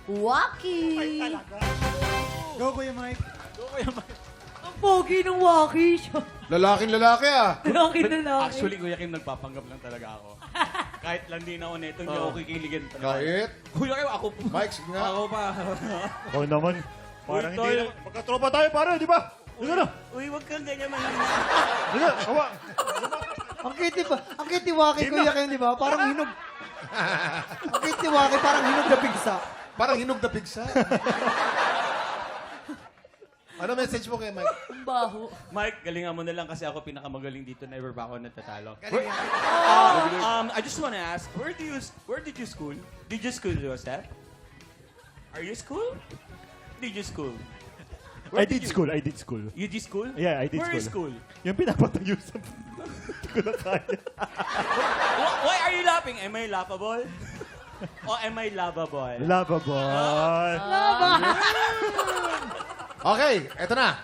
Waki. Go, Kuya Mike. Ang pogi ng Waki siya. Lalaking lalaki ah. Laki na laki. Actually, Kuya Kim, nagpapanggap lang talaga ako. Kahit lang din ako neto, hindi ako kikiligin. Kahit. Kuya Kim, ako po. Mike, sige nga. Ako pa. Ako naman. Parang Uy, hindi tol. na. Magkatropa tayo, pare, di ba? Sige na. Uy, wag kang ganyan mahina. Sige, kawa. Ang kitty pa. Ang kitty Waki, Kuya Ken, di ba? Parang hinog. Ang kitty Waki, parang hinog na pigsa. Parang hinog na pigsa. Ano message mo kay Mike? Ang baho. Mike, galingan mo na lang kasi ako pinakamagaling dito. Never pa ako natatalo. Galing I just wanna ask, where did you school? Did you school, Joseph? Are you school? Did you school? I did school. You did school? Yeah, I did Where is school. school? Yung pinapatayo sa... Hindi ko na kaya. Why are you laughing? Am I laughable? Or am I lovable? Lava boy. Laba. Okay, eto na.